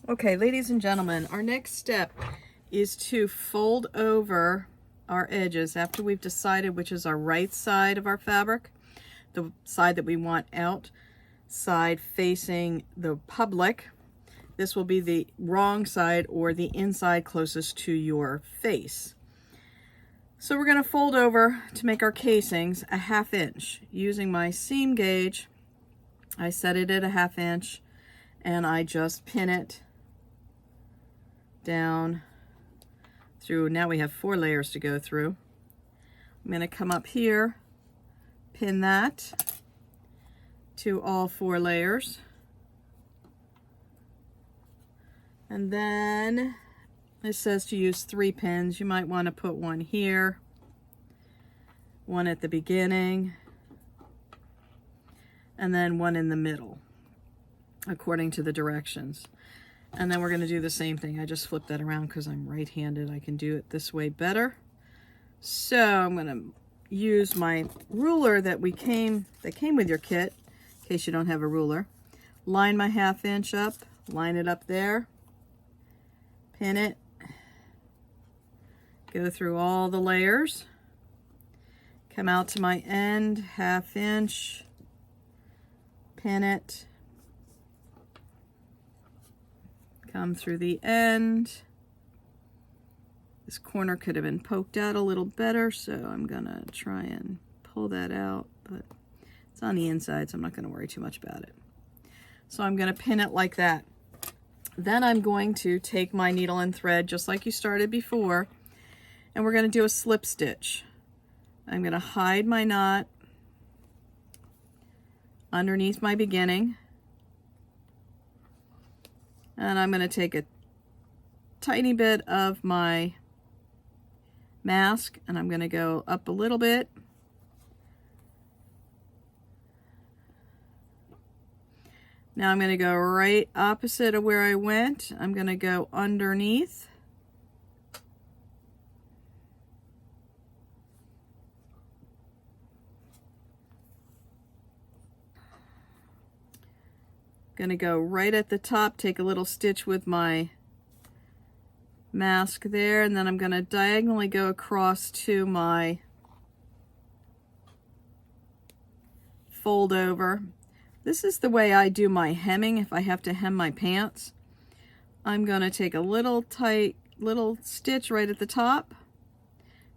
Okay, ladies and gentlemen, our next step is to fold over our edges after we've decided which is our right side of our fabric, the side that we want outside facing the public. This will be the wrong side or the inside closest to your face. So we're going to fold over to make our casings a 1/2 inch. Using my seam gauge, I set it at a 1/2 inch and I just pin it down through. Now we have 4 layers to go through. I'm going to come up here, pin that to all 4 layers, and then it says to use 3 pins. You might want to put one here, one at the beginning, and then one in the middle according to the directions. And then we're going to do the same thing. I just flipped that around because I'm right-handed. I can do it this way better. So I'm going to use my ruler that came with your kit, in case you don't have a ruler. Line my 1/2 inch up, line it up there, pin it, go through all the layers, come out to my end, 1/2 inch, pin it, come through the end. This corner could have been poked out a little better, so I'm gonna try and pull that out, but it's on the inside, so I'm not gonna worry too much about it. So I'm gonna pin it like that. Then I'm going to take my needle and thread, just like you started before, and we're gonna do a slip stitch. I'm gonna hide my knot underneath my beginning, and I'm going to take a tiny bit of my mask and I'm going to go up a little bit. Now I'm going to go right opposite of where I went. I'm going to go underneath. Gonna go right at the top, take a little stitch with my mask there, and then I'm gonna diagonally go across to my fold over. This is the way I do my hemming if I have to hem my pants. I'm gonna take a little tight little stitch right at the top,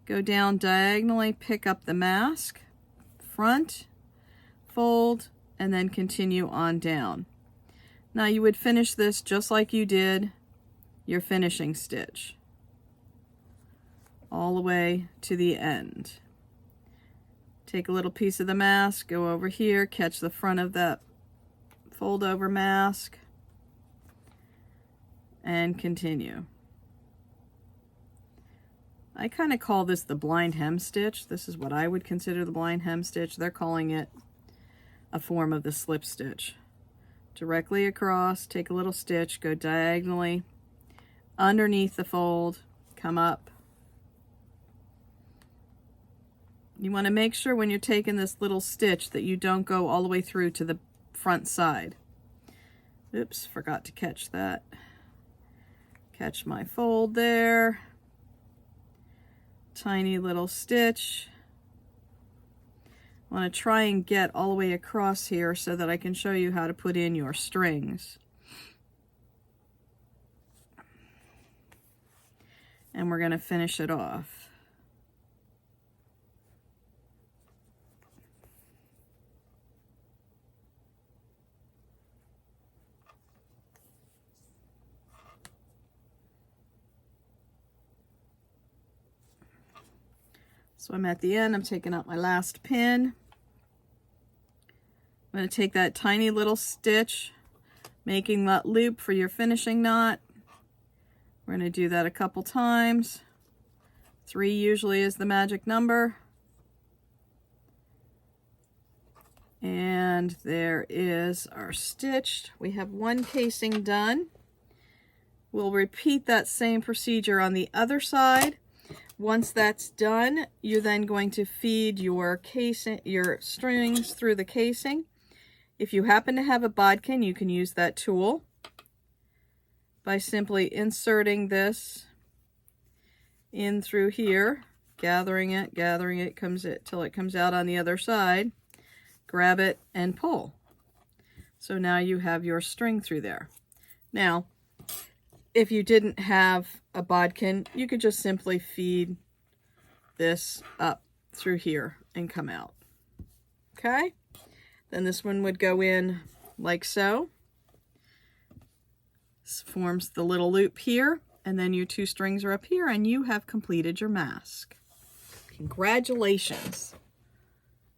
go down diagonally, pick up the mask, front, fold, and then continue on down. Now you would finish this just like you did your finishing stitch, all the way to the end. Take a little piece of the mask, go over here, catch the front of that fold over mask, and continue. I kind of call this the blind hem stitch. This is what I would consider the blind hem stitch. They're calling it a form of the slip stitch. Directly across, take a little stitch, go diagonally underneath the fold, come up. You want to make sure when you're taking this little stitch that you don't go all the way through to the front side. Oops, forgot to catch that. Catch my fold there. Tiny little stitch. I want to try and get all the way across here so that I can show you how to put in your strings. And we're going to finish it off. So I'm at the end, I'm taking out my last pin. I'm going to take that tiny little stitch, making that loop for your finishing knot. We're going to do that a couple times. 3 usually is the magic number. And there is our stitch. We have 1 casing done. We'll repeat that same procedure on the other side. Once that's done, you're then going to feed your casing, your strings through the casing. If you happen to have a bodkin, you can use that tool. by simply inserting this in through here, gathering it, till it comes out on the other side. Grab it and pull. So now you have your string through there. Now, if you didn't have a bodkin, you could just simply feed this up through here and come out. Okay? Then this one would go in like so. This forms the little loop here, and then your two strings are up here, and you have completed your mask. Congratulations!